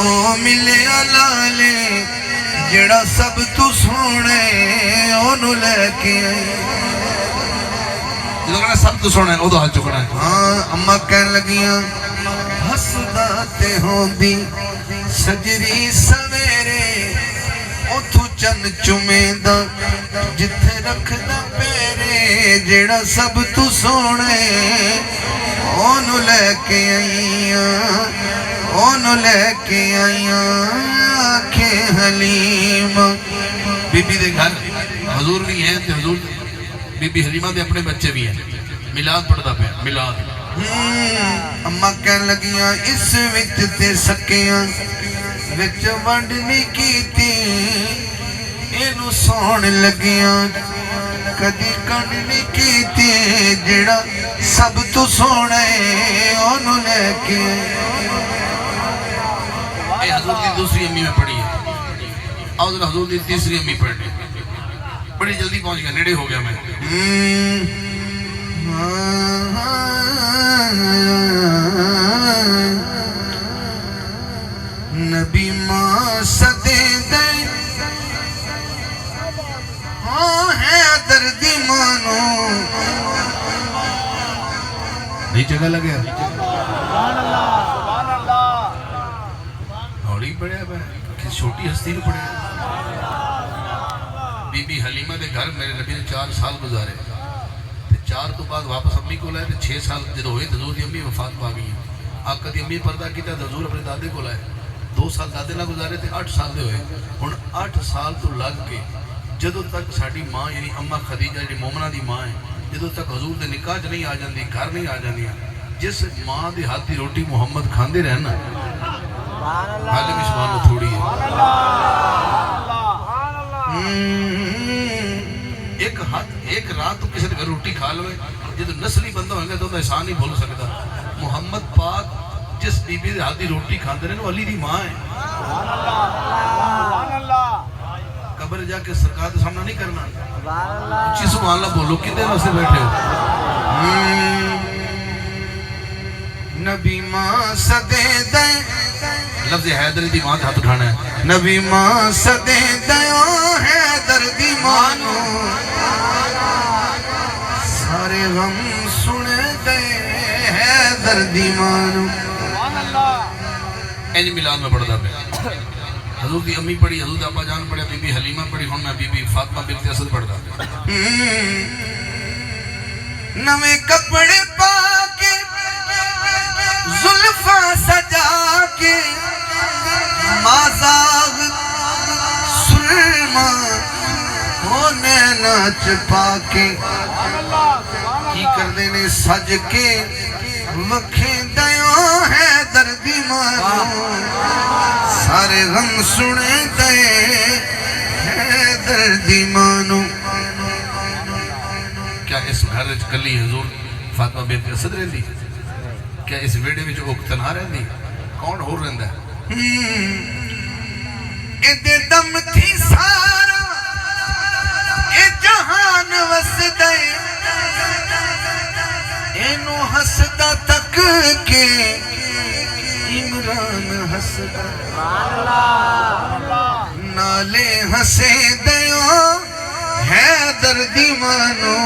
او ملے لالے جڑا سب تو سونے اونوں لے کے آئی جدو کہنا سب تو سونا ہے وہ تو ہاتھ چکنا ہے ہاں اما کہن لگیاں ہسدا تے ہوندی سجری سویرے اتھو چن چمیندہ جتھے رکھدا پیرے جڑا سب تو سونے اونوں لے کے آئیاں اونوں لے کے آئیاں آنکھیں حلیم بی بی دے گھر حضور بھی ہیں تے حضور بی بی حلیمہ دے اپنے بچے بھی ہیں میلاد پڑھدا پیا میلاد اماں کہن لگیاں اس وچ تے سکیاں وچ ونڈ نہیں کیتی اینو سون لگیاں کدی کنڈ نہیں کیتی جڑا سب تو سونے اونوں لے کے اے حضور دی دوسری امی میں پڑھی ہے اور حضور دی تیسری امی پڑھنی بڑی جلدی پہنچ گیا نیڑے ہو گیا میں نبی ماں صدے دے ہے دردی مانو نہیں جگہ لگیا ہوڑی پڑھیا کسی چھوٹی ہستی نے پڑھیا بی بی حلیمہ دے گھر میرے نبی نے 4 سال گزارے 4 تو بعد واپس امی کو لائے 6 سال جدو ہوئے حضور دی امی وفات پا گئی آقا دی امی پردہ کیتا حضور اپنے دادے کو لائے 2 سال دادے نہ گزارے تھے 8 سال دے ہوئے ہن 8 سال تو لگ کے جدو تک ساڑی ماں یعنی اماں خدیجہ جی مومنہ دی ماں ہے جدو تک حضور دے نکاح نہیں آ جاندی گھر نہیں آ جاندی جس ماں دی ہاتھ دی روٹی محمد کھاندے رہنا حالے بھی سبحانہ تھوڑی ہے ایک رات تو کسی نے روٹی کھا لوے جدو نسلی بندہ ہوئے گا تو احسان نہیں بھول سکتا محمد پاک جس بی بی دے ہاتھ دی روٹی کھاندے رہے وہ علی دی ماں ہے قبر جا کے سرکار دے سامنا نہیں کرنا اچھی سبحان اللہ بولو کتنے واسطے بیٹھے ہو نبی ماں صدے دے لفظ حیدر دی ماں ہاتھ اٹھانا ہے نبی ماں صدے دے حیدر دی مانو سارے غم سنے دے حیدر دی مانو اینج میلاد میں پڑھتا پہ حضور دی امی پڑھی حضور دی ابا جان پڑھے بی بی حلیمہ پڑھی ہوں میں بی بی فاطمہ بنت اسد پڑھتا نوے کپڑے پا کے زلفاں سجا کے مازاغ سرما ہونے ناچ پا کے کی کر دینے سج کے وکھیں دیوں ہے دردی مانو سارے غم سنے دے ہے دردی مانو کیا اس گھر کلی حضور فاطمہ بنت اسد رہندی کیا اس ویڑے میں جو تنہا رہندی کون ہو رہندا ہے ادھے دم تھی سارا اے جہان وس دے اینو ہسدا تک کے عمران ہسدا نالے ہسے دیوں ہے دردی مانو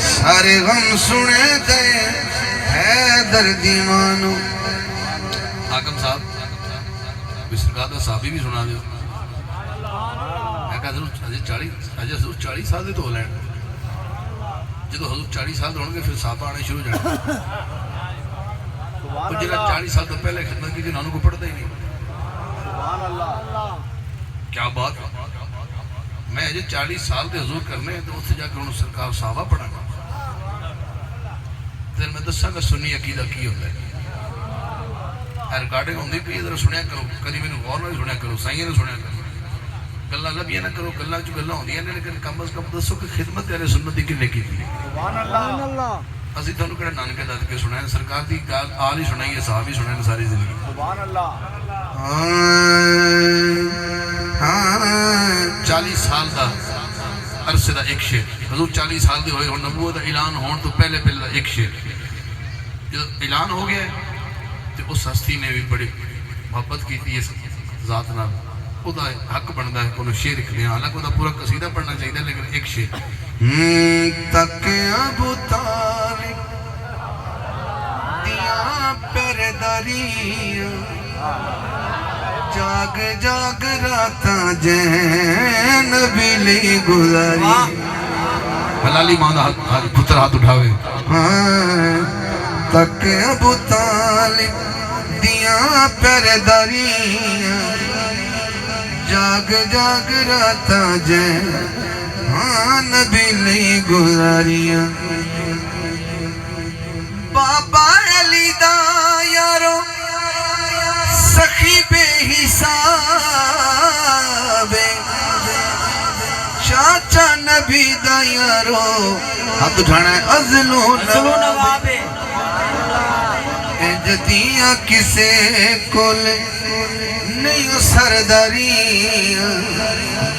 سارے غم سنے دے ہے دردی مانو حاکم صاحب سرکار دا صحابی بھی سنا دیو میں کہا حضور 40 سال دے تو ہو لین جدو حضور 40 سال ہونے گے پھر صحابہ آنے شروع جانے تو جنہا 40 سال تو پہلے خدمت کی جنہوں کو پڑھتا ہی نہیں کیا بات میں اجے 40 سال دے حضور کرنے ہیں تو اس سے جا کے انہوں سرکار صحابہ پڑھانا پھر میں دسا گا سنی عقیدہ کی ہوتا ہے ریکارڈنگ ہوندی پئی ذرا سنیا کرو کدی مینوں غور نال سنیا کرو سائیں نے سنیا کرو گلاں لبیاں نہ کرو گلاں چ گلاں ہوندیاں نے لیکن کم از کم دسو کہ خدمت اہل سنت دی کنے کیتی سبحان اللہ اسی تانوں کہڑا نانکے داد کے سنایا سرکار دی گل آل ہی سنائی ہے صاحب ہی سنایا ساری زندگی سبحان اللہ 40 سال دا عرصے دا ایک شعر حضور 40 سال دے ہوئے نبوت دا اعلان ہون تو پہلے پہلا ایک شعر جو اعلان ہو گیا تو اس ہستی نے بھی بڑے محبت کی اس ذات نال وہ حق بنتا ہے کہ شعر لکھنے حالانکہ وہ پورا قصیدہ پڑھنا چاہیے لیکن ایک شعر تک ابو طالب دیاں پرداریاں جاگ جاگ راتاں جے نبی لی گزاری حلالی ماں دا پتر ہاتھ اٹھاوے تک ابو طالب دیاں پرداریاں جاگ جاگ راتاں جے نبی لی گزاریاں بابا علی دا یارو سخی بے حساب چاچا نبی دا یارو ہاتھ اٹھانا ہے ازلو نواب جدیاں کسے کول نہیں سرداری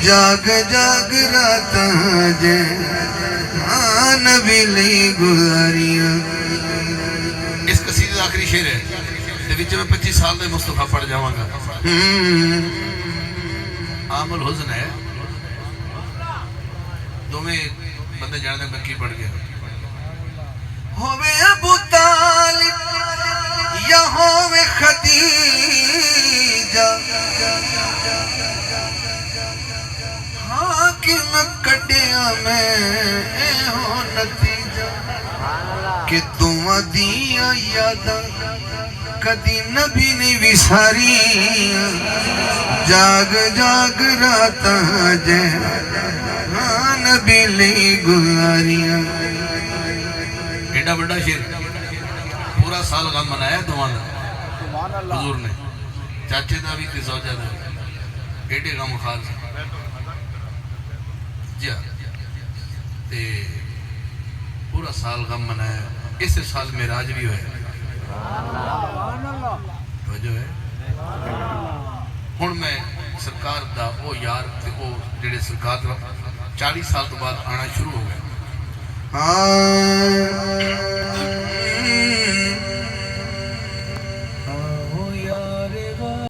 جاگ جاگ راتاں جے نبی لی گزاریاں اس قصیدے دا آخری شعر ہے تے وچ میں 25 سال دے مصطفیٰ پڑھ جاواں گا عام الحزن ہے دوویں بندے جاندے میں کی پڑھ گیا ہووے ابو طالب یا ہووے خدیجہ حاکم کٹیا میں اے ہو نتیجہ کہ تم دیا یاداں کدی نبی نے وساری جاگ جاگ راتاں جے نبی لی گزاریاں ایڈا بڑا شیر پورا سال غم منایا دعا دا حضور نے چاچے دا بھی تے زوجہ دا ایڈے غم خال جی تے پورا سال غم منایا اس سال معراج بھی ہوئے توجہ ہے ہن میں سرکار دا او یار تے او جڑے سرکار دا 40 سال تو بعد آنا شروع ہو گئے